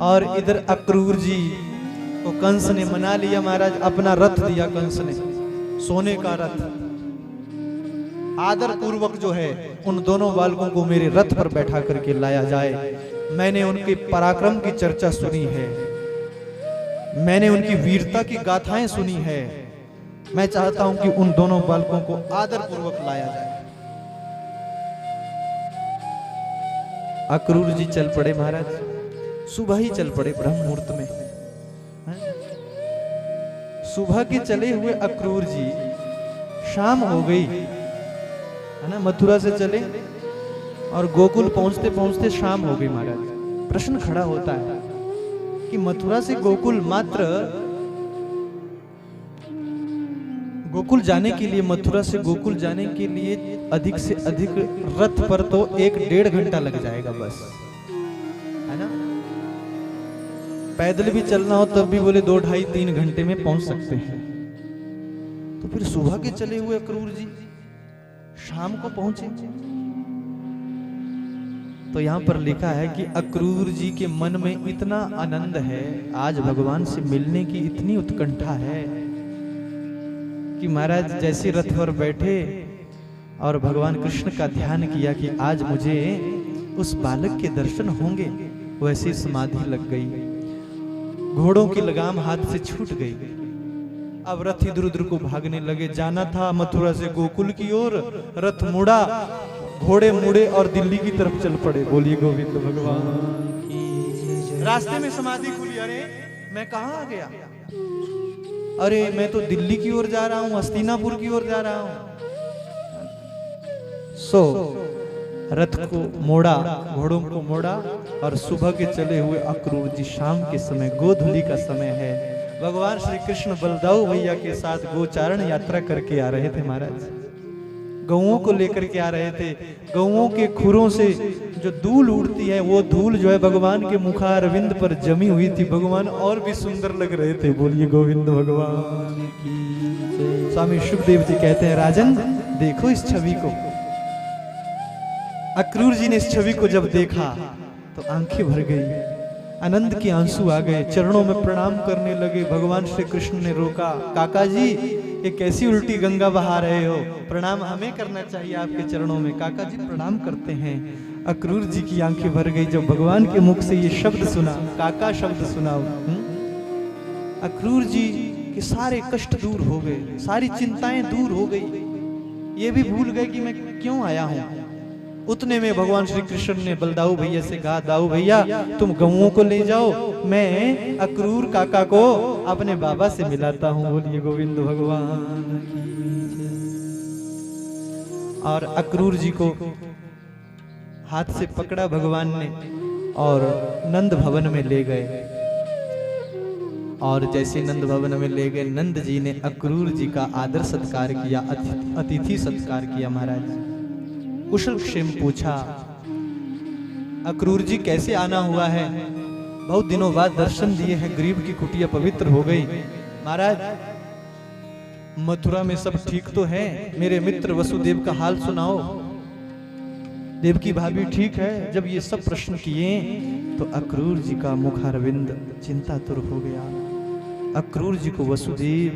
और इधर अक्रूर जी को कंस ने मना लिया महाराज, अपना रथ दिया कंस ने, सोने का रथ। आदर पूर्वक जो है उन दोनों बालकों को मेरे रथ पर बैठा करके लाया जाए। मैंने उनके पराक्रम की चर्चा सुनी है, मैंने उनकी वीरता की गाथाएं सुनी है। मैं चाहता हूं कि उन दोनों बालकों को आदर पूर्वक लाया जाए। अक्रूर जी चल पड़े महाराज, सुबह ही चल पड़े ब्रह्म मुहूर्त में। सुबह के चले हुए अक्रूर जी, शाम हो गई है ना, मथुरा से चले और गोकुल पहुंचते पहुंचते शाम हो गई महाराज। प्रश्न खड़ा होता है कि मथुरा से गोकुल मात्र, गोकुल जाने के लिए, मथुरा से गोकुल जाने के लिए अधिक से अधिक रथ पर तो 1-1.5 घंटा लग जाएगा बस, है ना। पैदल भी चलना हो तब भी बोले 2, 2.5, 3 घंटे में पहुंच सकते हैं। तो फिर सुबह के चले हुए अक्रूर जी शाम को पहुंचे। तो यहां पर लिखा है कि अक्रूर जी के मन में इतना आनंद है, आज भगवान से मिलने की इतनी उत्कंठा है कि महाराज जैसे रथ पर बैठे और भगवान कृष्ण का ध्यान किया कि आज मुझे उस बालक के दर्शन होंगे, वैसे समाधि लग गई। घोड़ों की लगाम हाथ से छूट गई। अब रथ इधर उधर को भागने लगे। जाना था मथुरा से गोकुल की ओर, रथ मुड़ा, घोड़े मुड़े और दिल्ली की तरफ चल पड़े। बोलिए गोविंद भगवान। रास्ते में समाधि खुली, अरे मैं कहां आ गया, अरे मैं तो दिल्ली की ओर जा रहा हूं, हस्तिनापुर की ओर जा रहा हूं। रथ को मोड़ा, घोड़ों को मोड़ा और सुबह के चले हुए अक्रूर जी शाम के समय, गोधूली का समय है, भगवान श्री कृष्ण बलदाऊ भैया के साथ गोचारण यात्रा करके आ रहे थे महाराज। गौओं को लेकर के आ रहे थे। गौओं के खुरों से जो धूल उड़ती है, वो धूल जो है भगवान के मुखारविंद पर जमी हुई थी। भगवान और भी सुंदर लग रहे थे। बोलिए गोविंद भगवान की। स्वामी सुखदेव जी कहते हैं, राजन देखो इस छवि को। अक्रूर जी ने इस छवि को जब देखा तो आंखें भर गई, आनंद के आंसू आ गए, चरणों में प्रणाम करने लगे। भगवान श्री कृष्ण ने रोका, काका जी ये कैसी उल्टी गंगा बहा रहे हो, प्रणाम हमें करना चाहिए आपके चरणों में। काका जी प्रणाम करते हैं। अक्रूर जी की आंखें भर गई जब भगवान के मुख से ये शब्द सुना, काका शब्द सुना। अक्रूर जी के सारे कष्ट दूर हो गए, सारी चिंताएं दूर हो गई। ये भी भूल गए कि मैं क्यों आया हूं। उतने में भगवान श्री कृष्ण ने बलदाऊ भैया से कहा, दाऊ भैया तुम गऊओं को ले जाओ, मैं अक्रूर काका को अपने बाबा से मिलाता हूं। बोलिए गोविंद भगवान। और अक्रूर जी को हाथ से पकड़ा भगवान ने और नंद भवन में ले गए। और जैसे नंद भवन में ले गए, नंद जी ने अक्रूर जी का आदर सत्कार किया, अतिथि सत्कार किया। महाराज कुशल क्षेम पूछा, अक्रूर जी कैसे आना हुआ है, बहुत दिनों बाद दर्शन दिए हैं, गरीब की कुटिया पवित्र हो गई। महाराज मथुरा में सब ठीक तो है, मेरे मित्र वसुदेव का हाल सुनाओ, देवकी भाभी ठीक है। जब ये सब प्रश्न किए तो अक्रूर जी का मुखारविंद चिंतातुर हो गया। अक्रूर जी को वसुदेव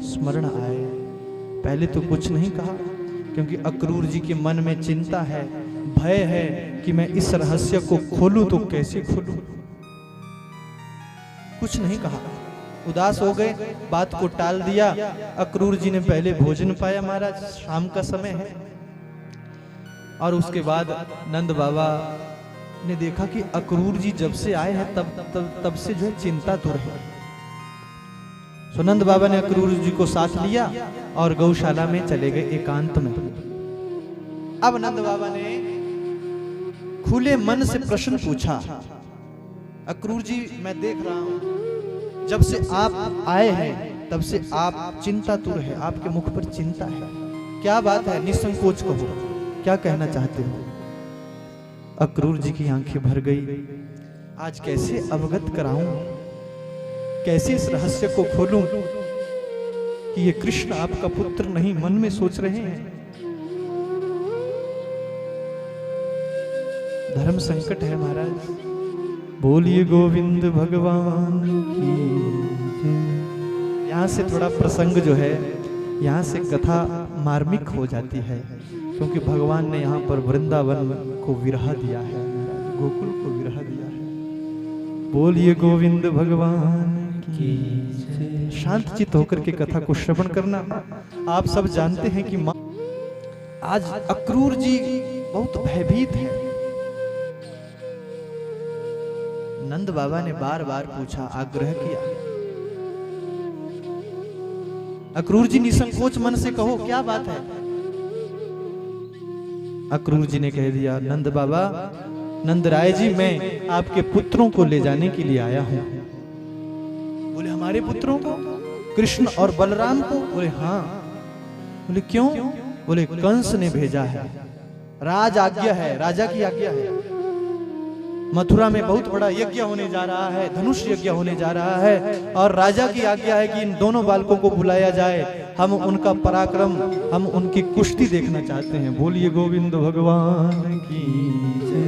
स्मरण आए। पहले तो कुछ नहीं कहा, क्योंकि अक्रूर जी के मन में चिंता है, भय है कि मैं इस रहस्य को खोलूं तो कैसे खोलूं। कुछ नहीं कहा, उदास हो गए, बात को टाल दिया। अक्रूर जी ने पहले भोजन पाया, महाराज शाम का समय है। और उसके बाद नंद बाबा ने देखा कि अक्रूर जी जब से आए हैं तब से जो है चिंतातुर है। तो नंद बाबा ने अक्रूर जी को साथ लिया और गौशाला में चले गए एकांत में। अब नंद बाबा ने खुले मन से प्रश्न पूछा, अक्रूर जी मैं देख रहा हूं जब से आप आए हैं तब से आप चिंतातुर है, आपके मुख पर चिंता है, क्या बात है, निसंकोच कहो, क्या कहना चाहते हो। अक्रूर जी की आंखें भर गई। आज कैसे अवगत कराऊं, कैसे इस रहस्य को खोलूं कि ये कृष्ण आपका पुत्र नहीं, मन में सोच रहे हैं। धर्म संकट है महाराज, बोलिए गोविंद भगवान की जय। यहाँ से थोड़ा प्रसंग जो है, यहाँ से कथा मार्मिक हो जाती है, क्योंकि भगवान ने यहाँ पर वृंदावन को विरह दिया है, गोकुल को विरह दिया है। बोलिए गोविंद भगवान की जय। शांत चित्त होकर के कथा को श्रवण करना। आप सब जानते हैं कि आज अक्रूर जी बहुत भयभीत है। नंद बाबा ने बार बार पूछा, आग्रह किया। अक्रूर जी निसंकोच मन से कहो, क्या बात है। अक्रूर जी ने कह दिया, नंद बाबा, नंद राय जी, मैं आपके पुत्रों को ले जाने के लिए आया हूं। बोले हमारे पुत्रों को? कृष्ण और बलराम को? बोले हाँ। बोले क्यों? बोले कंस ने भेजा है, राज आज्ञा है, राजा की आज्ञा है। मथुरा में बहुत बड़ा यज्ञ होने जा रहा है, धनुष यज्ञ होने जा रहा है, और राजा की आज्ञा है कि इन दोनों बालकों को बुलाया जाए। हम उनका पराक्रम, हम उनकी कुश्ती देखना चाहते हैं। बोलिए गोविंद भगवान की जय।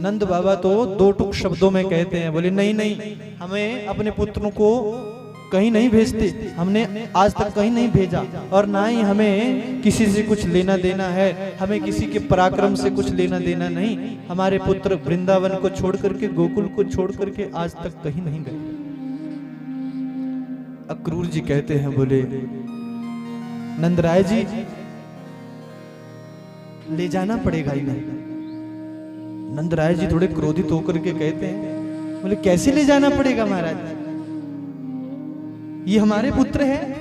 नंद बाबा तो दो टुक शब्दों में कहते हैं, बोले नहीं नहीं, हमें अपने पुत्रों को कहीं नहीं भेजते, हमने आज तक कहीं नहीं भेजा, और ना ही हमें किसी से कुछ लेना देना है, हमें किसी के पराक्रम से कुछ लेना देना नहीं। हमारे पुत्र वृंदावन को छोड़ करके, गोकुल को छोड़ करके आज तक कहीं नहीं गए। अक्रूर जी कहते हैं, बोले नंद राय जी, ले जाना पड़ेगा ही नहीं। नंद राय जी थोड़े क्रोधित होकर के कहते हैं, बोले कैसे ले जाना पड़ेगा महाराज, ये हमारे पुत्र है,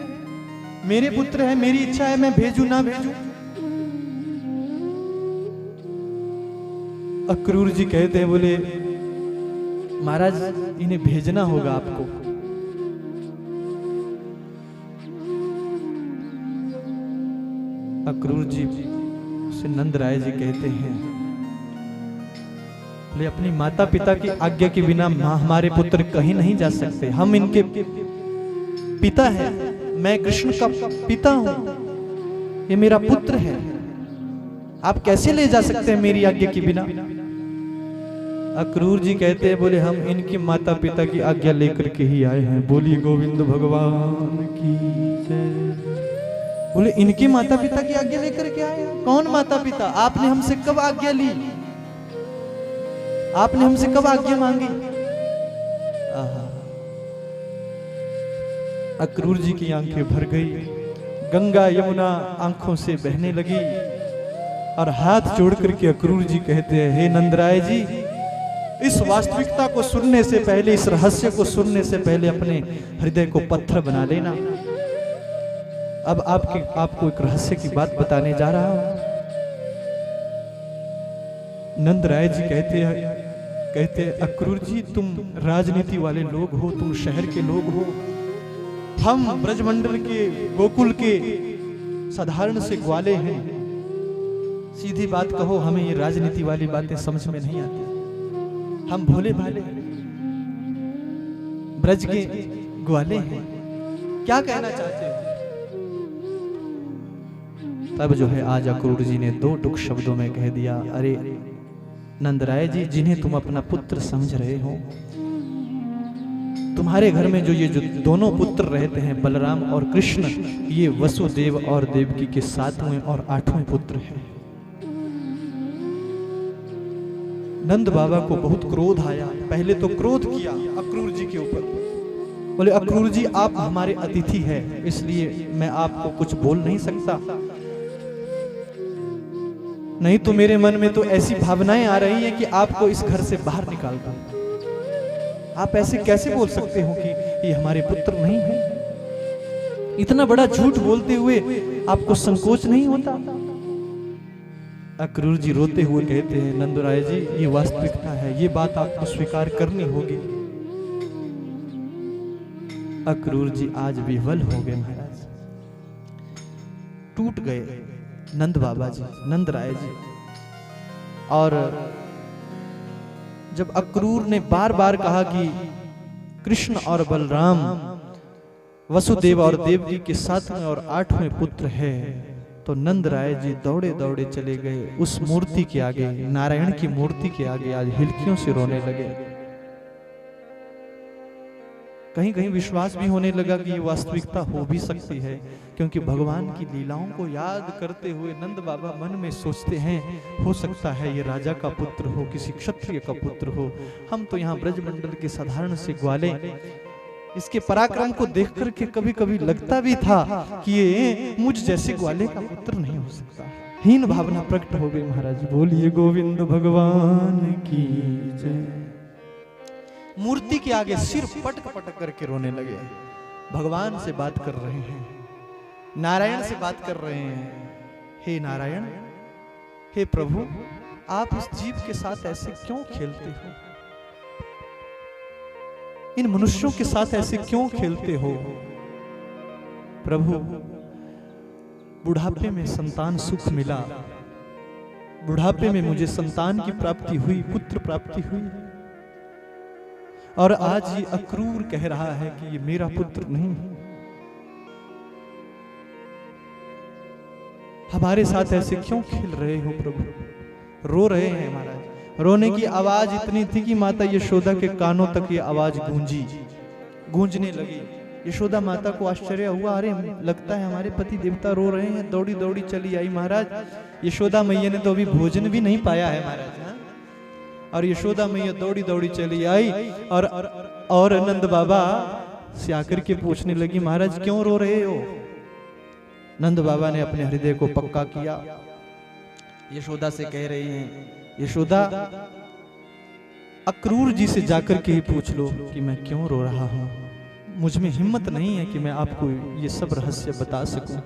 मेरे पुत्र है, मेरी इच्छा है मैं भेजू ना भेजू। अक्रूर जी कहते हैं, बोले महाराज इन्हें भेजना होगा आपको। अक्रूर जी से नंद राय जी कहते हैं, बोले अपनी माता पिता की आज्ञा के बिना हमारे पुत्र कहीं नहीं जा सकते। हम इनके पिता है, मैं कृष्ण का पिता हूं, ये मेरा पुत्र है, आप कैसे ले जा सकते हैं मेरी आज्ञा के बिना। अक्रूर जी कहते हैं, बोले हम इनके माता पिता की आज्ञा लेकर के ही आए हैं। बोलिए गोविंद भगवान की जय। बोले इनके माता पिता की आज्ञा लेकर के आए हैं? कौन माता पिता? आपने हमसे कब आज्ञा ली? आपने हमसे कब आज्ञा मांगी? अक्रूर जी की आंखें भर गई, गंगा यमुना आंखों से बहने लगी, और हाथ जोड़ करके अक्रूर जी कहते हैं, हे नंदराय जी, इस वास्तविकता को सुनने से पहले, इस रहस्य को सुनने से पहले अपने हृदय को पत्थर बना लेना। अब आपको एक रहस्य की बात बताने जा रहा हूं। नंदराय जी कहते हैं, अक्रूर जी तुम राजनीति वाले लोग हो, तुम शहर के लोग हो, हम ब्रजमंडल के, गोकुल के साधारण से ग्वाले हैं। सीधी बात कहो, हमें ये राजनीति वाली बातें समझ में नहीं आती। हम भोले भाले ब्रज के ग्वाले हैं, क्या कहना चाहते हो? तब जो है आज अक्रूर जी ने दो टुक शब्दों में कह दिया, अरे नंदराय जी, जिन्हें तुम अपना पुत्र समझ रहे हो, तुम्हारे घर में जो दोनों पुत्र रहते हैं, बलराम और कृष्ण, ये वसुदेव और देवकी के 7वें और 8वें पुत्र हैं। नंद बाबा को बहुत क्रोध आया। पहले तो क्रोध किया अक्रूर जी के ऊपर, बोले अक्रूर जी आप हमारे अतिथि हैं, इसलिए मैं आपको कुछ बोल नहीं सकता, नहीं तो मेरे मन में तो ऐसी भावनाएं आ रही हैं कि आपको इस घर से बाहर निकाल दूं। आप ऐसे कैसे बोल सकते हो कि ये हमारे पुत्र नहीं है? इतना बड़ा झूठ बोलते हुए आपको संकोच नहीं होता? अक्रूर जी रोते हुए कहते हैं, नंदराय जी ये वास्तविकता है, ये बात आपको स्वीकार करनी होगी। अक्रूर जी आज विह्वल हो गए महाराज, टूट गए नंद बाबा जी, नंद राय जी। और जब अक्रूर ने बार बार कहा कि कृष्ण और बलराम वसुदेव और देवकी के 7वें और 8वें पुत्र है, तो नंद राय जी दौड़े दौड़े चले गए उस मूर्ति के आगे, नारायण की मूर्ति के आगे आज हिलकियों से रोने लगे। कहीं कहीं विश्वास भी होने लगा कि ये वास्तविकता हो भी सकती है, क्योंकि भगवान की लीलाओं को याद करते हुए नंद बाबा मन में सोचते हैं, हो सकता है ये राजा का पुत्र हो, किसी क्षत्रिय का पुत्र हो। हम तो यहाँ ब्रजमंडल के साधारण से ग्वाले, इसके पराक्रम को देख करके कभी कभी लगता भी था कि ये मुझ जैसे ग्वाले का पुत्र नहीं हो सकता। हीन भावना प्रकट हो गई। महाराज बोलिए गोविंद भगवान की जय। मूर्ति के आगे सिर पटक पटक करके रोने लगे। भगवान से बात कर रहे हैं, नारायण से बात कर रहे हैं। हे नारायण, हे प्रभु, आप इस जीव के साथ ऐसे क्यों खेलते हो? इन मनुष्यों के साथ ऐसे क्यों खेलते हो? प्रभु, बुढ़ापे में संतान सुख मिला, बुढ़ापे में मुझे संतान की प्राप्ति हुई, पुत्र प्राप्ति हुई, और आज ये अक्रूर कह रहा है कि ये मेरा पुत्र नहीं है। हमारे साथ ऐसे क्यों खेल रहे हो प्रभु? रो रहे हैं महाराज। रोने की आवाज इतनी थी कि माता यशोदा के कानों तक ये आवाज गूंजने लगी। यशोदा माता को आश्चर्य हुआ, अरे लगता है हमारे पति देवता रो रहे हैं। दौड़ी दौड़ी चली आई। महाराज, यशोदा मैया ने तो अभी भोजन भी नहीं पाया है महाराज। हाँ? और यशोदा मैया दौड़ी दौड़ी चली आई और नंद बाबा से आकर के पूछने लगी, महाराज क्यों रो रहे हो? नंद बाबा ने अपने हृदय को पक्का किया। यशोदा से कह रहे हैं, यशोदा, अक्रूर जी से जाकर के ही पूछ लो कि मैं क्यों रो रहा हूं। मुझ में हिम्मत नहीं है कि मैं आपको ये सब रहस्य बता सकूं।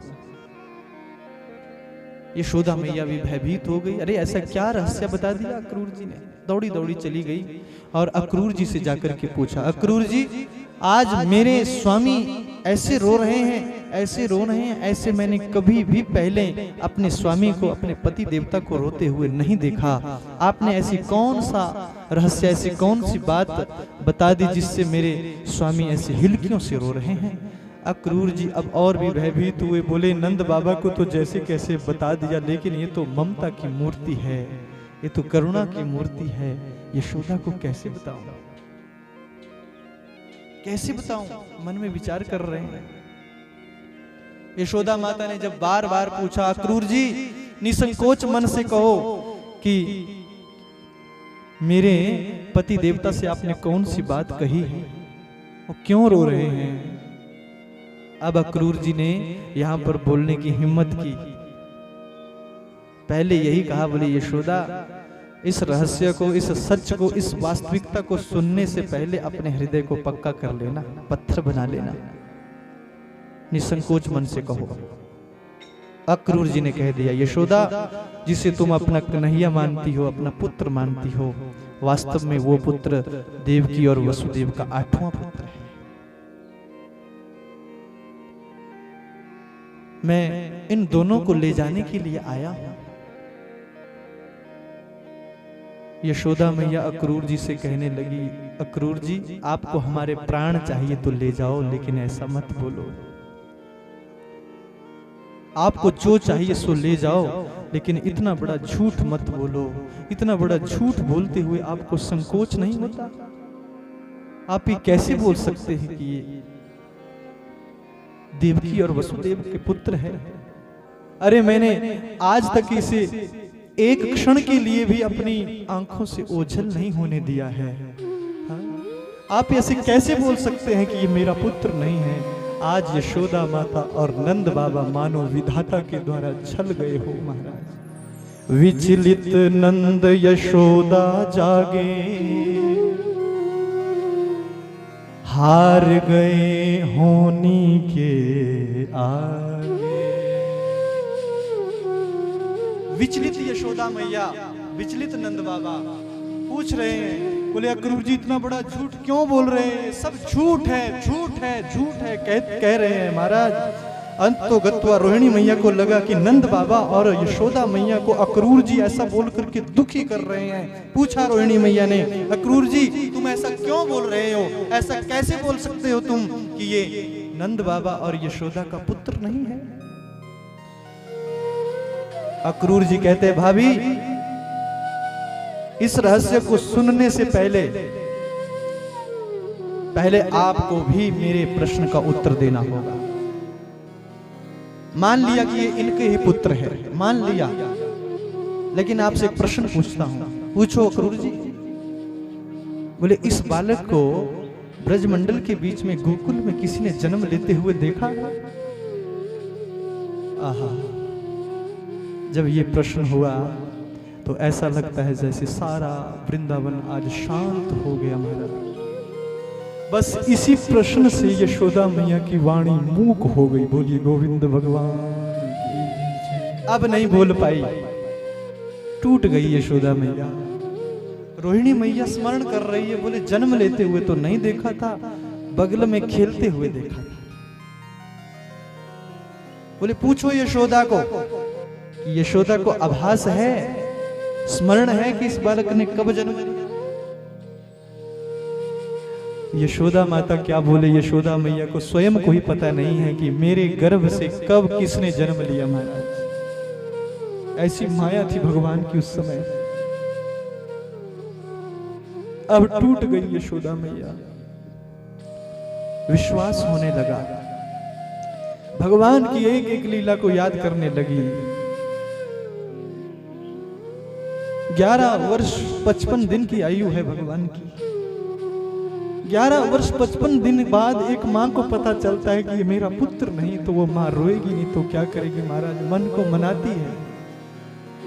यशोदा मैया भी भयभीत हो गई। अरे ऐसा क्या रहस्य बता दिया अक्रूर जी ने? दौड़ी दौड़ी चली गई और अक्रूर जी से जाकर के पूछा, अक्रूर जी, आज मेरे स्वामी ऐसे रो रहे हैं, ऐसे रो रहे हैं, ऐसे मैंने कभी भी पहले अपने स्वामी को, अपने पति देवता को रोते हुए नहीं देखा। आपने ऐसी कौन सा रहस्य, ऐसी कौन सी बात बता दी जिससे मेरे स्वामी ऐसे हिलकियों से रो रहे हैं? अक्रूर जी अब और भी भयभीत हुए, बोले, नंद बाबा को तो जैसे कैसे बता दिया, लेकिन ये तो ममता की मूर्ति है, ये तो करुणा की मूर्ति है। यशोदा को कैसे बताऊं, कैसे बताऊं? मन में विचार कर रहे हैं। यशोदा माता ने जब बार बार पूछा, अक्रूर जी निसंकोच मन से कहो कि मेरे पति देवता से आपने कौन सी बात कही है, वो क्यों रो रहे हैं? अब अक्रूर जी ने यहां पर बोलने की हिम्मत की। पहले यही कहा, बोले यशोदा, इस रहस्य को, इस सच को, इस वास्तविकता को सुनने से पहले अपने हृदय को पक्का कर लेना, पत्थर बना लेना, निसंकोच मन से कहो। अक्रूर जी ने कह दिया, यशोदा, जिसे तुम अपना कन्हैया मानती हो, अपना पुत्र मानती हो, वास्तव में वो पुत्र देवकी और वसुदेव का 8वां पुत्र है। मैं इन दोनों को ले जाने के लिए आया हूं। यशोदा मैया अक्रूर जी से कहने लगी, अक्रूर जी, आपको हमारे प्राण चाहिए तो ले जाओ, लेकिन ऐसा मत बोलो। आपको जो चाहिए सो ले जाओ, लेकिन इतना बड़ा झूठ मत बोलो। इतना बड़ा झूठ बोलते हुए आपको संकोच नहीं होता? आप ही कैसे बोल सकते हैं कि ये देवकी और वसुदेव के पुत्र है? अरे मैंने आज तक इसे एक क्षण के लिए भी अपनी आंखों से ओझल नहीं होने दिया है। हाँ? आप ऐसे कैसे बोल सकते हैं कि ये मेरा पुत्र नहीं है? आज यशोदा माता और नंद बाबा मानो विधाता के द्वारा छल गए हो महाराज। विचलित नंद यशोदा जागे, हार गए होनी के आगे। विचलित यशोदा मैया, विचलित नंद बाबा पूछ रहे हैं, बोले अक्रूर जी इतना बड़ा झूठ क्यों बोल रहे हैं? सब झूठ है, झूठ है, झूठ है कह रहे हैं महाराज। अंत तो गत्वा रोहिणी मैया को लगा कि नंद बाबा और यशोदा मैया को अक्रूर जी ऐसा बोल करके दुखी कर रहे हैं। पूछा रोहिणी मैया ने, अक्रूर जी तुम ऐसा क्यों बोल रहे हो? ऐसा कैसे बोल सकते हो तुम कि ये नंद बाबा और यशोदा का पुत्र नहीं है? अक्रूर जी कहते हैं भाभी, इस रहस्य को सुनने से पहले आपको भी मेरे प्रश्न का उत्तर देना होगा। मान लिया कि ये इनके ही पुत्र है, मान लिया, लेकिन आपसे एक प्रश्न पूछता हूं। पूछो अक्रूर जी। बोले इस बालक को ब्रजमंडल के बीच में गोकुल में किसी ने जन्म लेते हुए देखा? आहा, जब ये प्रश्न हुआ तो ऐसा लगता है जैसे सारा वृंदावन आज शांत हो गया महाराज। बस इसी प्रश्न से यशोदा मैया की वाणी मूक हो गई। बोलिए गोविंद भगवान। अब नहीं बोल पाई, टूट गई यशोदा मैया। रोहिणी मैया स्मरण कर रही है, बोले जन्म लेते हुए तो नहीं देखा था, बगल में खेलते हुए देखा था। बोले पूछो यशोदा को, यशोदा को आभास है, स्मरण है कि इस बालक ने कब जन्म लिया? यशोदा माता क्या बोले? यशोदा मैया को स्वयं को ही पता नहीं है कि मेरे गर्भ से कब किसने जन्म लिया महाराज। ऐसी माया थी भगवान की उस समय। अब टूट गई यशोदा मैया, विश्वास होने लगा, भगवान की एक एक लीला को याद करने लगी। 11 वर्ष 55 दिन की आयु है भगवान की। 11 वर्ष 55 दिन बाद एक माँ को पता चलता है कि ये मेरा पुत्र नहीं, तो वो माँ रोएगी नहीं तो क्या करेगी महाराज? मन को मनाती है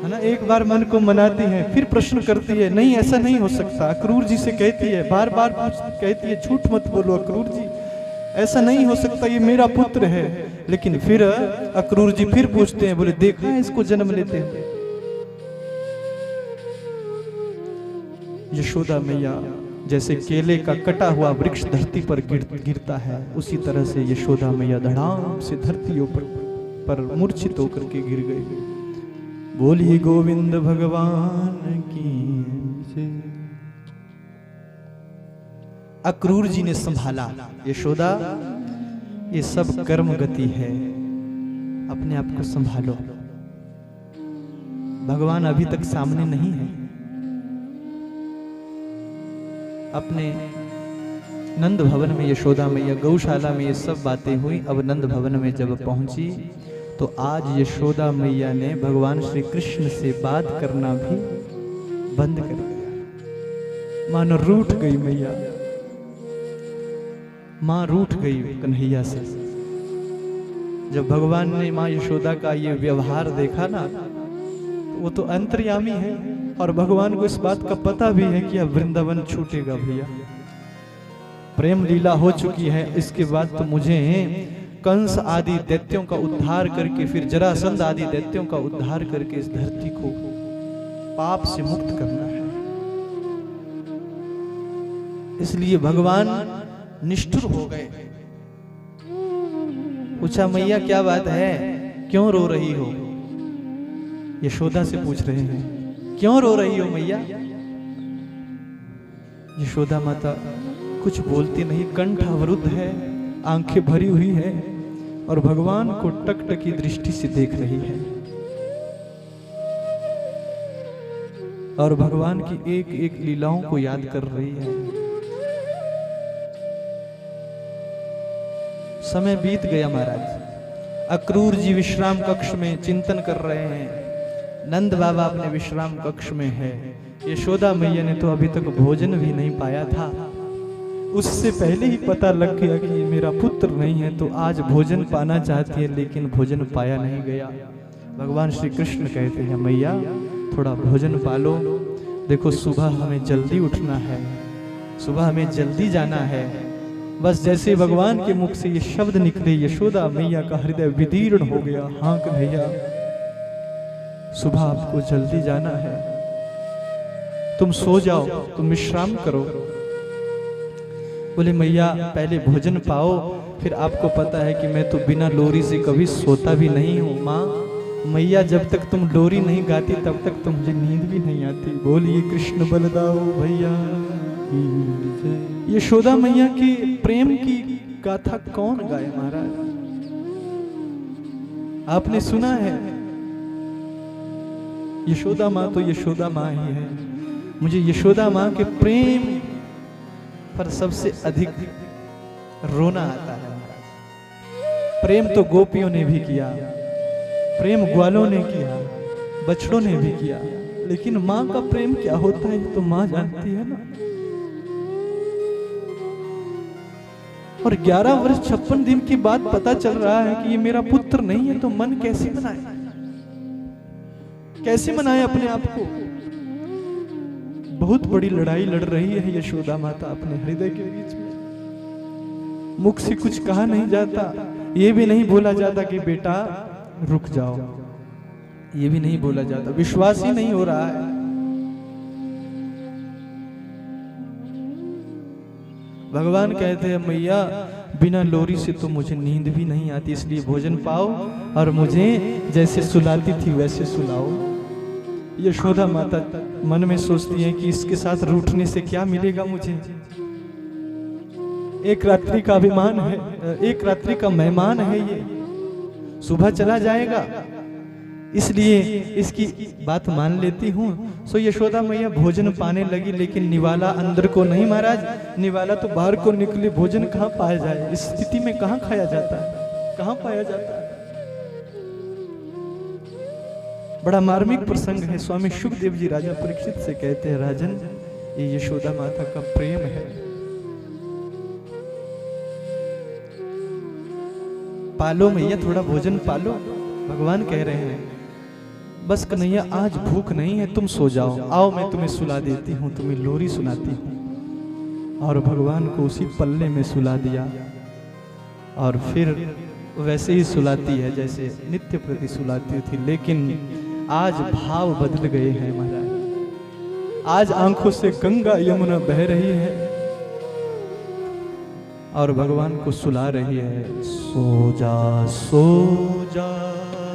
ना, एक बार मन को मनाती है, फिर प्रश्न करती है, नहीं ऐसा नहीं हो सकता। अक्रूर जी से कहती है, बार बार कहती है, झूठ मत बोलो अक्रूर जी, ऐसा नहीं हो सकता, ये मेरा पुत्र है। लेकिन फिर अक्रूर जी फिर पूछते हैं, बोले देखा है इसको जन्म लेते हैं? यशोदा मैया जैसे केले का कटा हुआ वृक्ष धरती पर गिरता है, उसी तरह से यशोदा मैया धड़ाम से धरती पर मूर्छित होकर के गिर गई। बोलिए गोविंद भगवान की जय। अक्रूर जी ने संभाला, यशोदा ये सब कर्म गति है, अपने आप को संभालो, भगवान अभी तक सामने नहीं है। अपने नंद भवन में यशोदा मैया, गौशाला में ये सब बातें हुई। अब नंद भवन में जब पहुंची तो आज यशोदा मैया ने भगवान श्री कृष्ण से बात करना भी बंद कर दिया। मानो रूठ गई मैया, मां रूठ गई कन्हैया से। जब भगवान ने मां यशोदा का ये व्यवहार देखा ना, तो वो तो अंतर्यामी है और भगवान को इस बात का पता भी है कि अब वृंदावन छूटेगा भैया, प्रेम लीला हो चुकी है। इसके बाद तो मुझे कंस आदि दैत्यों का उद्धार करके, फिर जरासंध आदि दैत्यों का उद्धार करके इस धरती को पाप से मुक्त करना है। इसलिए भगवान निष्ठुर हो गए। पूछा मैया क्या बात है, क्यों रो रही हो? यशोदा से पूछ रहे हैं, क्यों रो रही हो मैया? यशोदा माता कुछ बोलती नहीं, कंठ अवरुद्ध है, आंखें भरी हुई है और भगवान को टकटकी दृष्टि से देख रही है और भगवान की एक एक लीलाओं को याद कर रही है। समय बीत गया महाराज। अक्रूर जी विश्राम कक्ष में चिंतन कर रहे हैं, नंद बाबा अपने विश्राम कक्ष में है। यशोदा मैया ने तो अभी तक भोजन भी नहीं पाया था, उससे पहले ही पता लग गया कि मेरा पुत्र नहीं है, तो आज भोजन पाना चाहती है लेकिन भोजन पाया नहीं गया। भगवान श्री कृष्ण कहते हैं मैया थोड़ा भोजन पालो, देखो सुबह हमें जल्दी उठना है, सुबह हमें जल्दी जाना है। बस जैसे भगवान के मुख से ये शब्द निकले, यशोदा मैया का हृदय विदीर्ण हो गया। हाँ कन्हैया, सुबह आपको जल्दी जाना है, तुम सो जाओ, तुम विश्राम करो। बोले मैया पहले भोजन पाओ, फिर आपको पता है कि मैं तो बिना लोरी से कभी सोता भी नहीं हूँ। माँ मैया जब तक तुम लोरी नहीं गाती तब तक तो मुझे नींद भी नहीं आती। बोलिए कृष्ण बलदाओ भैया। यशोदा मैया के प्रेम की गाथा कौन गाए महाराज? आपने सुना है यशोदा माँ तो यशोदा माँ ही है। मुझे यशोदा माँ के प्रेम पर सबसे अधिक रोना आता है महाराज। प्रेम तो गोपियों ने भी किया, प्रेम ग्वालों ने किया, बछड़ों ने भी किया, लेकिन माँ का प्रेम क्या होता है तो माँ जानती है ना। और 11 वर्ष 56 दिन के बाद पता चल रहा है कि ये मेरा पुत्र नहीं है, तो मन कैसे मनाए, कैसे मनाए अपने आप को। बहुत बड़ी लड़ाई लड़ रही है यशोदा माता अपने हृदय के बीच में। मुख से कुछ कहा नहीं जाता, ये भी नहीं बोला जाता कि बेटा रुक जाओ, ये भी नहीं बोला जाता, विश्वास ही नहीं हो रहा है। भगवान कहते हैं मैया बिना लोरी से तो मुझे नींद भी नहीं आती, इसलिए भोजन पाओ और मुझे जैसे सुलाती थी वैसे सुलाओ। यशोदा माता मन में सोचती है कि इसके साथ रूठने से क्या मिलेगा मुझे। एक रात्रि का अभिमान है, एक रात्रि का मेहमान है ये, सुबह चला जाएगा, इसलिए इसकी बात मान लेती हूँ। सो यशोदा मैया भोजन पाने लगी, लेकिन निवाला अंदर को नहीं महाराज, निवाला तो बाहर को निकले, भोजन कहाँ पाया जाए, इस स्थिति में कहाँ खाया जाता है, कहाँ पाया जाता है। बड़ा मार्मिक प्रसंग है। स्वामी शुकदेव जी राजा परीक्षित से कहते हैं राजन ये यशोदा माता का प्रेम है। पालो मैया, थोड़ा भोजन पालो। भगवान कह रहे हैं बस कन्हैया आज भूख नहीं है, तुम सो जाओ, आओ मैं तुम्हें सुला देती हूँ, तुम्हें लोरी सुनाती हूँ। और भगवान को उसी पल्ले में सुला दिया और फिर वैसे ही सुलाती है जैसे नित्य प्रति सुलाती थी। लेकिन आज भाव बदल गए हैं महाराज, आज आंखों से गंगा यमुना बह रही है और भगवान को सुला रही है। सो जा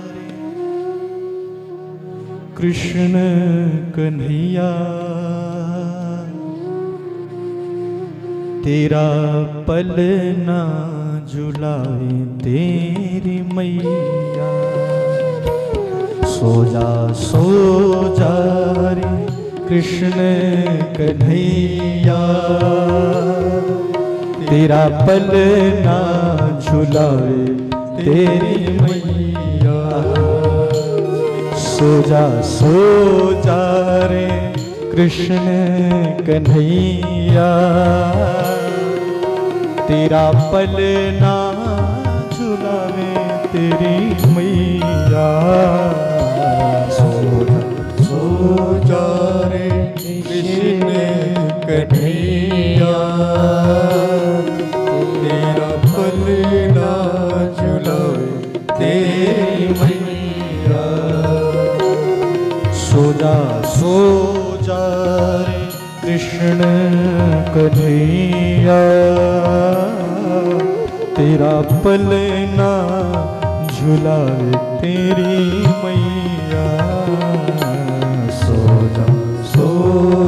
रे कृष्ण कन्हैया, तेरा पलना झुलाए तेरी मैया। सो जा रे कृष्ण कन्हैया, तेरा पलना झुलाए तेरी मैया। सो जा रे कृष्ण कन्हैया, तेरा पलना झुलावे तेरी मैया। सो जा रे कृष्ण कन्हैया, तेरा पलना झुलावे तेरी मैया। सो जा रे कृष्ण कन्हैया, तेरा पलना झुलावे तेरी मैया। सो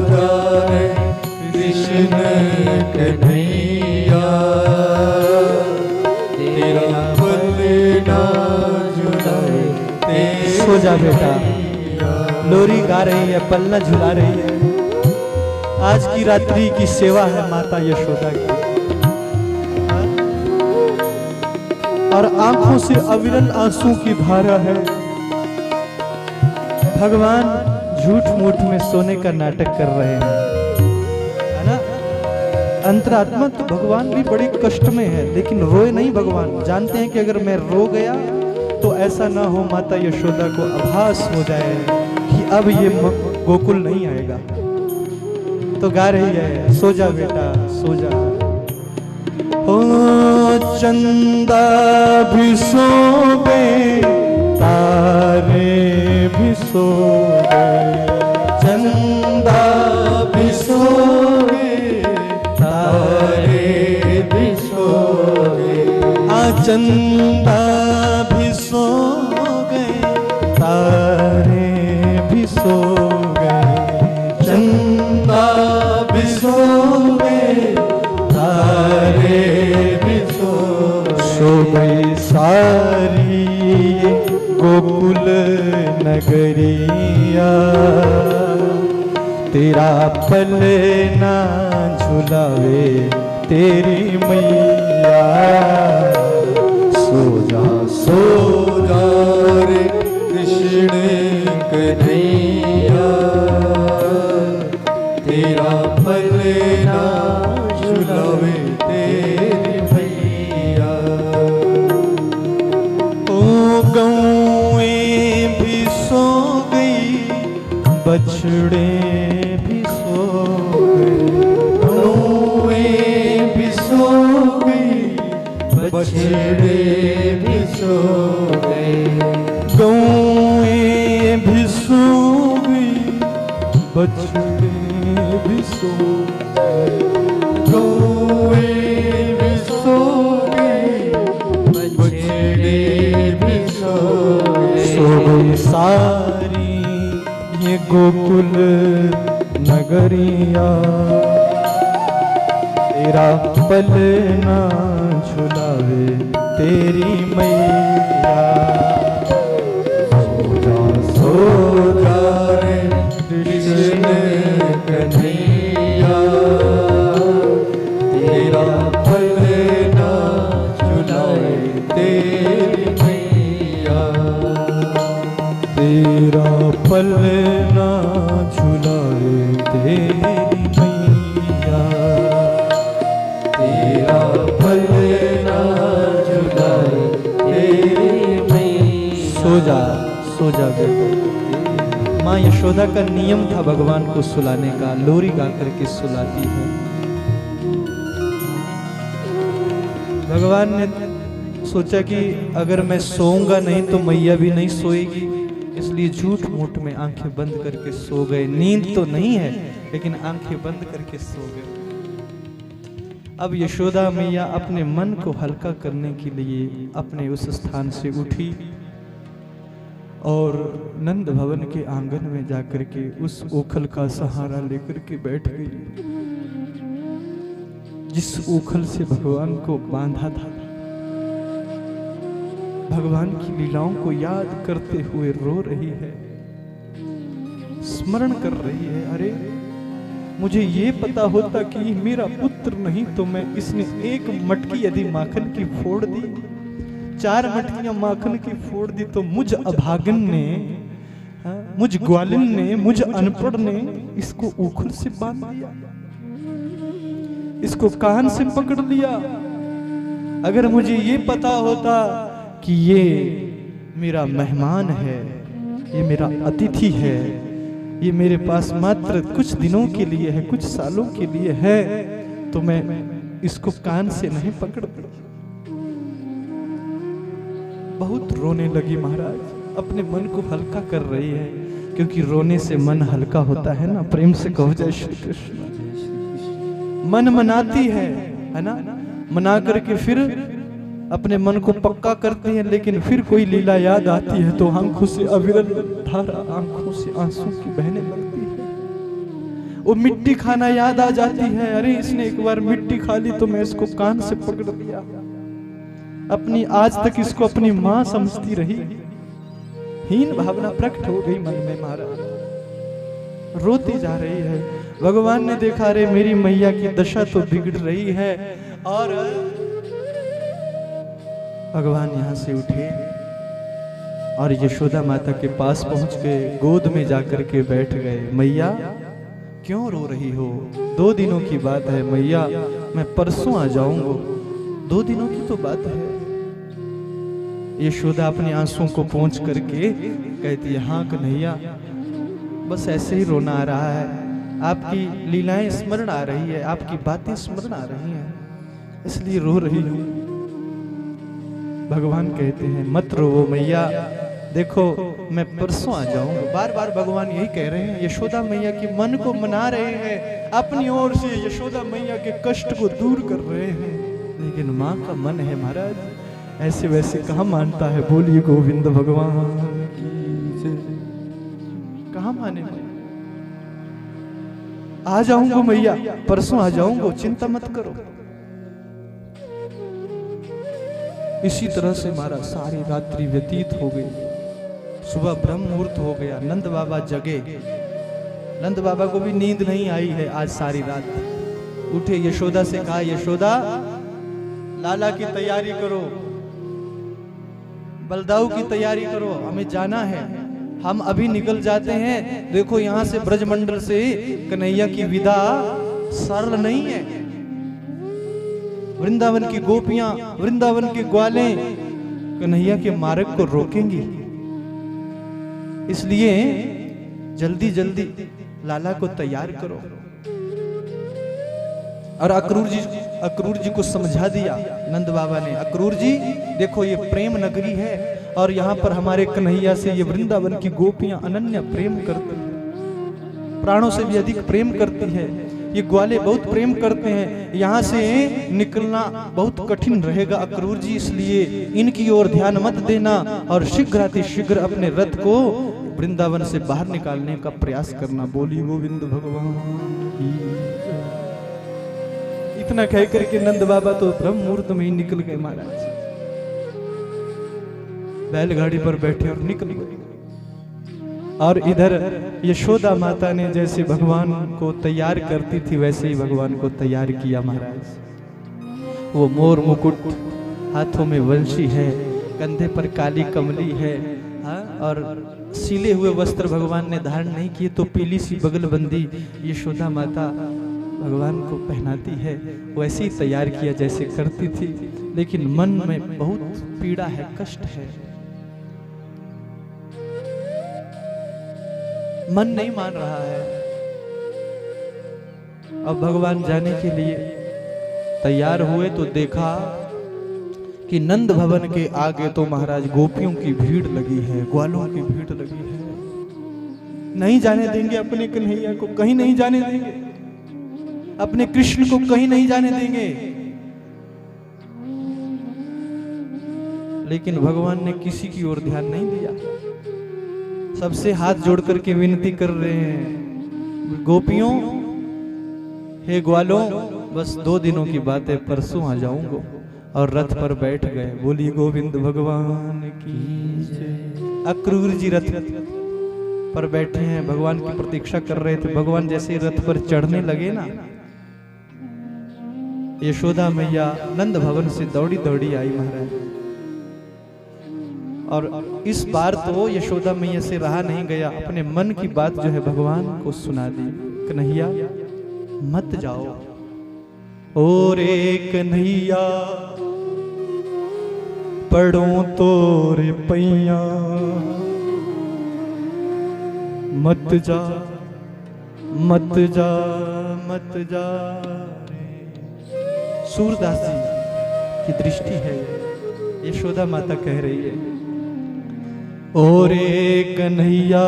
जा रे कृष्ण कन्हैया, तेरा पलना झुलावे तेरी। सो जा बेटा, लोरी गा रही है, पलना झुला रही है। आज की रात्रि की सेवा है माता यशोदा की, और आंखों से अविरल आंसू की धारा है। भगवान झूठ मूठ में सोने का नाटक कर रहे हैं, है ना। अंतरात्मा तो भगवान भी बड़े कष्ट में है, लेकिन रोए नहीं। भगवान जानते हैं कि अगर मैं रो गया तो ऐसा ना हो माता यशोदा को आभास हो जाए कि अब ये गोकुल नहीं आएगा। तो गा रही है सो जा बेटा सो जा। ओ चंदा भी सो गए, तारे भी सो गए, चंदा भी सो गए, तारे भी सो गए। चंदा भी सो गए, तारे भी सो गए, चंदा भी सो गए, तारे भी सो गई। सारी गोकुल नगरिया, तेरा पलना झुलावे तेरी मैया। सो जा सो जा रे कृष्ण कन्हैया, तेरा पलना झुलावे तेरी मैया। ओ गौएं भी सो गई, बछड़े भी सो गए, गौएं भी सो गई, बछड़े भी सो गए, गौएं भी सो गई, बछड़े भी सो गए, गौएं भी सो गई, बछड़े भी सो गए। सो गई सारी ये गोकुल नगरिया, तेरा पलना झुलावे तेरी मैया। सो जा रे कृष्ण कन्हैया, तेरा पलना झुलावे तेरी मैया, तेरा पलना झुलावे तेरी मैया, तेरा पलना झुलावे तेरी मैया। सो जा बेटा। माँ यशोदा का नियम था भगवान को सुलाने का, लोरी गा करके सुलाती है। भगवान ने सोचा कि अगर मैं सोऊंगा नहीं तो मैया भी नहीं सोएगी, इसलिए झूठ मूठ में आंखें बंद करके सो गए। नींद तो नहीं है लेकिन आंखें बंद करके सो गए। अब यशोदा मैया अपने मन को हल्का करने के लिए अपने उस स्थान से उठी और नंद भवन के आंगन में जाकर के उस ओखल का सहारा लेकर के बैठ गई, जिस ओखल से भगवान को बांधा था। भगवान की लीलाओं को याद करते हुए रो रही है, स्मरण कर रही है। अरे मुझे ये पता होता कि मेरा पुत्र नहीं तो मैं इसने एक मटकी यदि माखन की फोड़ दी, 4 मटकियां माखन की फोड़ दी तो मुझ अभागन ने, मुझ ग्वालिन ने, मुझ अनपढ़ ने इसको ओखल से बांध दिया, इसको कान से पकड़ लिया। अगर मुझे ये पता होता कि ये मेरा मेहमान है, ये मेरा अतिथि है, ये मेरे पास मात्र कुछ दिनों के लिए है, कुछ सालों के लिए है, तो मैं इसको कान से नहीं पकड़ती। बहुत रोने लगी महाराज, अपने मन को हल्का कर रही है, क्योंकि रोने से मन हल्का होता है ना। प्रेम से कहो जय श्री कृष्ण। मन मनाती है ना, मना करके फिर अपने मन को पक्का करती है, लेकिन फिर कोई लीला याद आती है तो आंखों से अविरल धारा, आंखों से आंसू की बहने लगती है। वो मिट्टी खाना याद आ जाती है, अरे इसने एक बार मिट्टी खा ली तो मैं इसको कान से पकड़ लिया। अपनी आज तक इसको अपनी मां समझती रही, हीन भावना प्रकट हो गई मन में महाराज, रोती जा रही है। भगवान ने देखा, रे मेरी मैया की दशा तो बिगड़ रही है, और भगवान यहाँ से उठे और यशोदा माता के पास पहुंच गए, गोद में जाकर के बैठ गए। मैया क्यों रो रही हो? 2 दिनों की बात है मैया, मैं परसों आ जाऊंगा। 2 दिनों की तो बात है। यशोदा अपने आंसुओं को पोंछ करके कहती है, हाँ कन्हैया, बस ऐसे ही रोना आ रहा है, आपकी लीलाएं स्मरण आ रही है, आपकी बातें स्मरण आ रही हैं, इसलिए रो रही हूं। भगवान कहते हैं, मत रो मैया, देखो मैं परसों आ जाऊंगा। बार बार भगवान यही कह रहे हैं, यशोदा मैया के मन को मना रहे हैं, अपनी ओर से यशोदा मैया के कष्ट को दूर कर रहे हैं। लेकिन माँ का मन है महाराज, ऐसे वैसे कहाँ मानता है। बोलिए गोविंद भगवान की जय। कहाँ माने? आ जाऊंगा मैया, परसों आ जाऊंगा, चिंता मत करो। इसी तरह से हमारा सारी रात्रि व्यतीत हो गई। सुबह ब्रह्म मुहूर्त हो गया, नंद बाबा जगे। नंद बाबा को भी नींद नहीं आई है आज सारी रात। उठे, यशोदा से कहा, यशोदा लाला की तैयारी करो, बलदाऊ की तैयारी करो, हमें जाना है, हम अभी निकल जाते हैं। देखो यहाँ से ब्रजमंडल से कन्हैया की विदा सरल नहीं है। वृंदावन की गोपियां, वृंदावन के ग्वाले कन्हैया के मार्ग को रोकेंगी, इसलिए जल्दी जल्दी लाला को तैयार करो। और अक्रूर जी को समझा दिया नंद बाबा ने, अक्रूर जी देखो ये प्रेम नगरी है और यहाँ पर हमारे कन्हैया से ये वृंदावन की गोपियां अनन्य प्रेम करती हैं, प्राणों से भी अधिक प्रेम करती है। ये ग्वाले बहुत प्रेम करते हैं, यहाँ से निकलना बहुत कठिन रहेगा अक्रूर जी, इसलिए इनकी ओर ध्यान मत देना और शीघ्र अपने रथ को वृंदावन से बाहर निकालने का प्रयास करना। बोली गोविंद भगवान की। इतना कह करके नंद बाबा तो ब्रह्म मुहूर्त में ही निकल गए महाराज, बैलगाड़ी पर बैठे और निकल गए। और इधर यशोदा माता ने जैसे भगवान को तैयार करती थी वैसे ही भगवान को तैयार किया महाराज। वो मोर मुकुट, हाथों में वंशी है, कंधे पर काली कमली है, और सीले हुए वस्त्र भगवान ने धारण नहीं किए तो पीली सी बगलबंदी यशोदा माता भगवान को पहनाती है। वैसे ही तैयार किया जैसे करती थी, लेकिन मन में बहुत पीड़ा है, कष्ट है, मन नहीं मान रहा है। अब भगवान जाने के लिए तैयार हुए तो देखा कि नंद भवन के आगे तो महाराज गोपियों की भीड़ लगी है, ग्वालों की भीड़ लगी है। नहीं जाने देंगे अपने कन्हैया को, कहीं नहीं जाने देंगे, अपने कृष्ण को कहीं नहीं जाने देंगे। लेकिन भगवान ने किसी की ओर ध्यान नहीं दिया, सबसे हाथ जोड़ करके विनती कर रहे हैं, गोपियों, हे ग्वालों, बस 2 दिनों की बात है, परसों आ जाऊंगा। और रथ पर बैठ गए। बोली गोविंद भगवान की जय। अक्रूर जी रथ पर बैठे हैं, भगवान की प्रतीक्षा कर रहे थे। भगवान जैसे रथ पर चढ़ने लगे ना, यशोदा मैया नंद भवन से दौड़ी दौड़ी आई महाराज। और इस बार तो यशोदा मैया से रहा नहीं गया, अपने मन की बात जो है भगवान को सुना दी। कन्हैया मत जाओ, ओ रे कन्हैया पढ़ो तो रे पैया, मत जा मत जा मत जा। सूरदास जी की दृष्टि है, यशोदा माता कह रही है, ओ रे कन्हैया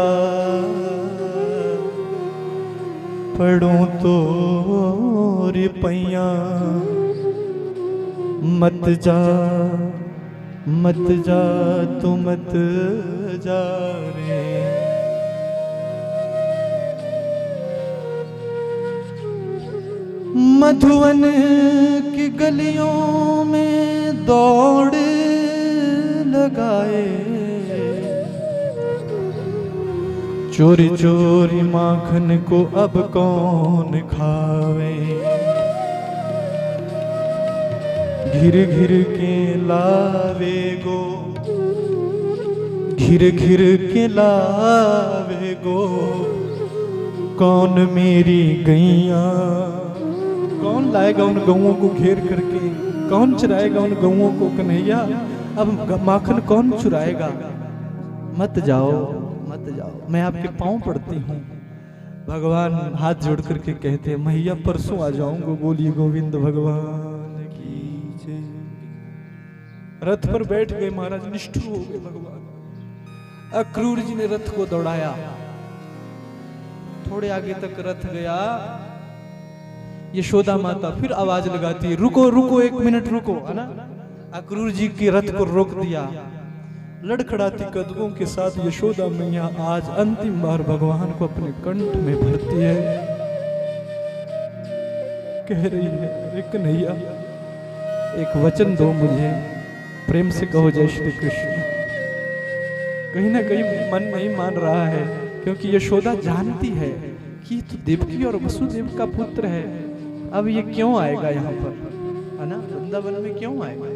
पढ़ो तो रे पैया, मत जा मत जा तो मत जा रे। मधुवन की गलियों में दौड़ लगाए, चोरी चोरी माखन को अब कौन खावे। घिर घिर के लावे गो, घिर घिर के लावे गो, कौन मेरी गैया। कौन लाएगा उन गौओं को घेर करके, कौन चुराएगा उन गौओं को कन्हैया, अब माखन कौन चुराएगा। मत जाओ मत जाओ, मैं आपके पांव पड़ती हूँ। भगवान हाथ जोड़ करके कहते हैं, मैया परसों आ जाऊंगा। बोलिए गोविंद भगवान की जय। रथ पर बैठ गए महाराज, निष्ठुर हो गए भगवान। अक्रूर जी ने रथ को दौड़ाया, थोड़े आगे तक रथ गया। यशोदा माता फिर आवाज लगाती है, रुको रुको, 1 मिनट रुको, है ना। अक्रूर जी के रथ को रोक दिया। लड़खड़ाती कदमों के साथ यशोदा मैया आज अंतिम बार भगवान को अपने कंठ में भरती है। कह रही है, अरे कन्हैया एक वचन दो मुझे, प्रेम से कहो जय श्री कृष्ण। कहीं ना कहीं मन नहीं मान रहा है, क्योंकि यशोदा जानती है कि तो देवकी और वसुदेव का पुत्र है। अब ये क्यों आएगा यहाँ पर, है ना, वृंदावन में क्यों आएगा,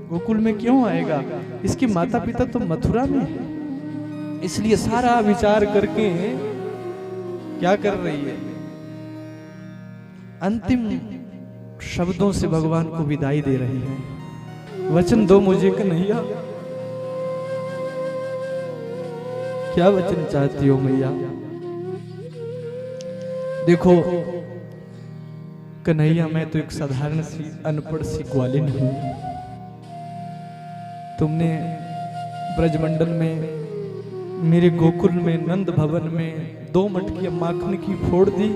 गोकुल में क्यों आएगा, इसके माता पिता तो मथुरा में है। इसलिए सारा विचार करके क्या कर रही है, अंतिम शब्दों से भगवान को विदाई दे रही है। वचन दो मुझे कन्हैया, क्या वचन चाहती हो मैया। देखो कन्हैया, मैं तो एक साधारण सी अनपढ़ सी ग्वालिन हूं। तुमने ब्रजमंडल में, मेरे गोकुल में, नंद भवन में 2 मटकियां माखन की फोड़ दी,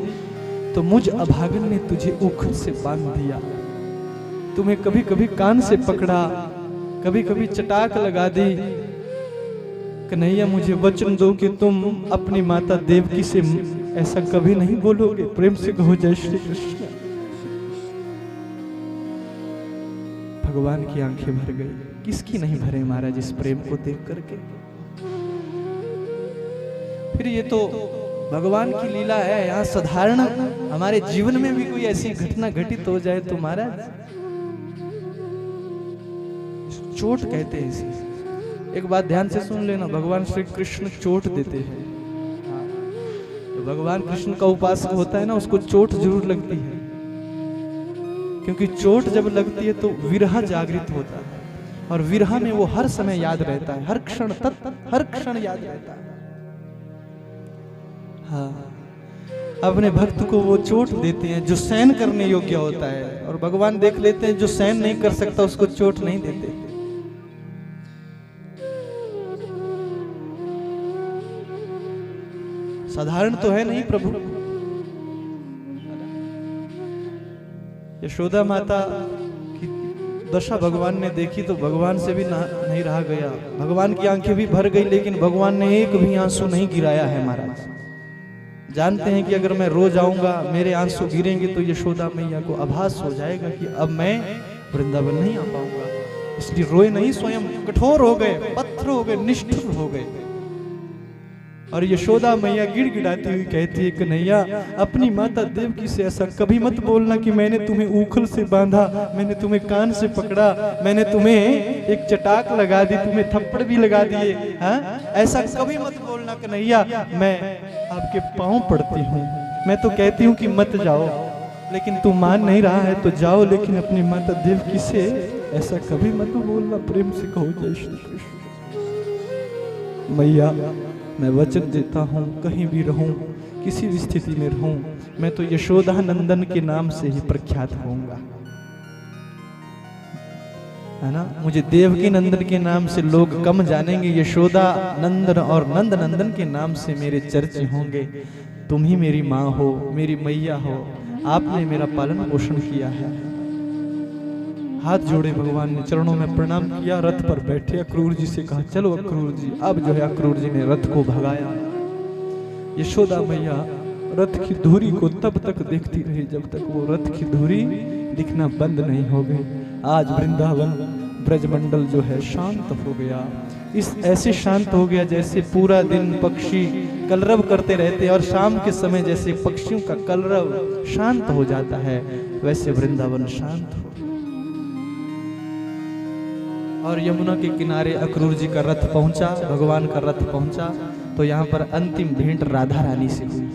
तो मुझ अभागन ने तुझे उखल से बांध दिया। तुम्हें कभी कभी कान से पकड़ा, कभी कभी चटाक लगा दी। कन्हैया, मुझे वचन दो कि तुम अपनी माता देवकी से ऐसा कभी नहीं बोलोगे। प्रेम से कहो जय श्री कृष्ण। भगवान की आंखें भर गई। किसकी नहीं भरे महाराज इस प्रेम को देख करके। फिर ये तो भगवान की लीला है। यहाँ साधारण हमारे जीवन में भी कोई ऐसी घटना घटित हो जाए तो महाराज चोट कहते हैं इसे। एक बात ध्यान से सुन लेना, भगवान श्री कृष्ण चोट देते हैं। तो भगवान कृष्ण का उपासक होता है ना, उसको चोट जरूर लगती है, क्योंकि चोट जब लगती है तो विरह जागृत होता है, और विरह में वो हर समय याद रहता है, हर क्षण हर क्षण याद रहता है। हाँ, अपने भक्त को वो चोट देते हैं जो सहन करने योग्य होता है, और भगवान देख लेते हैं जो सहन नहीं कर सकता उसको चोट नहीं देते। साधारण तो है नहीं प्रभु। यशोदा माता की दशा भगवान ने देखी तो भगवान से भी नहीं रहा गया। भगवान की आंखें भी भर गई, लेकिन भगवान ने एक भी आंसू नहीं गिराया है महाराज। जानते हैं कि अगर मैं रो जाऊंगा, मेरे आंसू गिरेंगे तो यशोदा मैया को आभास हो जाएगा कि अब मैं वृंदावन नहीं आ पाऊंगा। इसलिए रोए नहीं, स्वयं कठोर हो गए, पत्थर हो गए, निष्ठुर हो गए। और यशोदा मैया गिड़गिड़ाती हुई कहती है, कन्हैया अपनी माता देवकी से ऐसा कभी मत बोलना कि मैंने तुम्हें ऊखल से बांधा, मैंने तुम्हें कान से पकड़ा, मैंने तुम्हें एक चटाक लगा दी, तुम्हें थप्पड़ भी लगा दिए। हाँ, ऐसा कभी मत बोलना कन्हैया, मैं आपके पांव पड़ती हूँ। मैं तो कहती हूँ कि मत जाओ, लेकिन तू मान नहीं रहा है तो जाओ, लेकिन अपनी माता देवकी से ऐसा कभी मत बोलना। प्रेम से कहो जय श्री कृष्ण। मैया, मैं वचन देता हूँ, कहीं भी रहूं, किसी भी स्थिति में रहूं, मैं तो यशोदा नंदन के नाम से ही प्रख्यात होऊंगा, है ना। मुझे देवकी नंदन के नाम से लोग कम जानेंगे, यशोदा नंदन और नंद नंदन के नाम से मेरे चर्चे होंगे। तुम ही मेरी माँ हो, मेरी मैया हो, आपने मेरा पालन पोषण किया है। हाथ जोड़े भगवान ने, चरणों में प्रणाम किया, रथ पर बैठे अक्रूर जी से कहा चलो अक्रूर जी। अब जो है अक्रूर जी ने रथ को भगाया। यशोदा मैया रथ की धुरी को तब तक देखती रही जब तक वो रथ की धुरी दिखना बंद नहीं हो गई। आज वृंदावन ब्रजमंडल जो है शांत हो गया। इस ऐसे शांत हो गया जैसे पूरा दिन पक्षी कलरव करते रहते हैं, और शाम के समय जैसे पक्षियों का कलरव शांत हो जाता है, वैसे वृंदावन शांत हो। और यमुना के किनारे अक्रूर जी का रथ पहुंचा, भगवान का रथ पहुंचा, तो यहाँ पर अंतिम भेंट राधा रानी से हुई।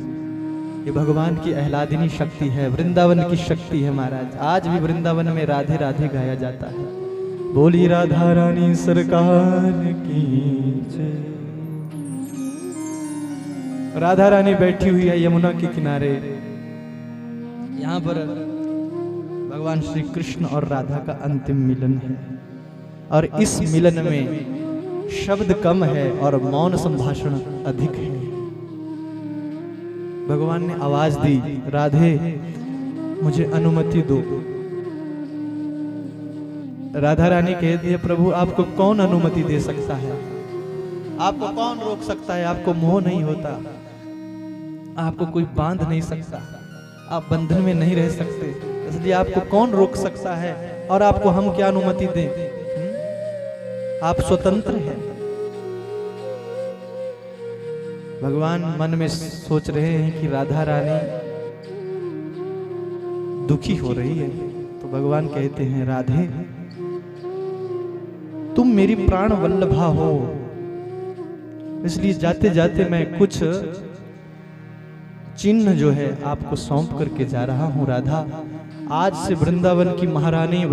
ये भगवान की आह्लादिनी शक्ति है, वृंदावन की शक्ति है महाराज। आज भी वृंदावन में राधे राधे गाया जाता है। बोली राधा रानी सरकार की जय। राधा रानी बैठी हुई है यमुना के किनारे। यहाँ पर भगवान श्री कृष्ण और राधा का अंतिम मिलन है, और इस मिलन में शब्द कम है और मौन संभाषण अधिक है। भगवान ने आवाज दी, राधे मुझे अनुमति दो। राधा रानी कहती है, प्रभु आपको कौन अनुमति दे सकता है, आपको कौन रोक सकता है, आपको मोह नहीं होता, आपको कोई बांध नहीं सकता, आप बंधन में नहीं रह सकते, इसलिए आपको कौन रोक सकता है, और आपको हम क्या अनुमति दें, आप स्वतंत्र हैं। भगवान मन में सोच रहे हैं कि राधा रानी दुखी हो रही है, तो भगवान कहते हैं राधे तुम मेरी प्राण वल्लभा हो, इसलिए जाते जाते मैं कुछ चिन्ह जो है आपको सौंप करके जा रहा हूं राधा। आज से वृंदावन की महारानी,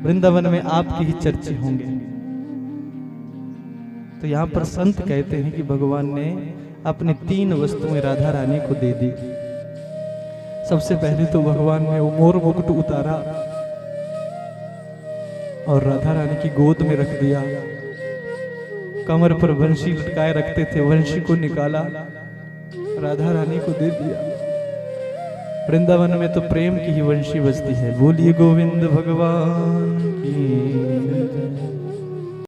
वृंदावन में आपके ही चर्चे होंगे। तो यहाँ पर संत कहते हैं कि भगवान ने अपनी 3 वस्तुएं राधा रानी को दे दी। सबसे पहले तो भगवान ने वो मोर मुकुट उतारा और राधा रानी की गोद में रख दिया। कमर पर वंशी लटकाए रखते थे, वंशी को निकाला, राधा रानी को दे दिया। वृंदावन में तो प्रेम की ही वंशी बजती है। बोलिए गोविंद भगवान की।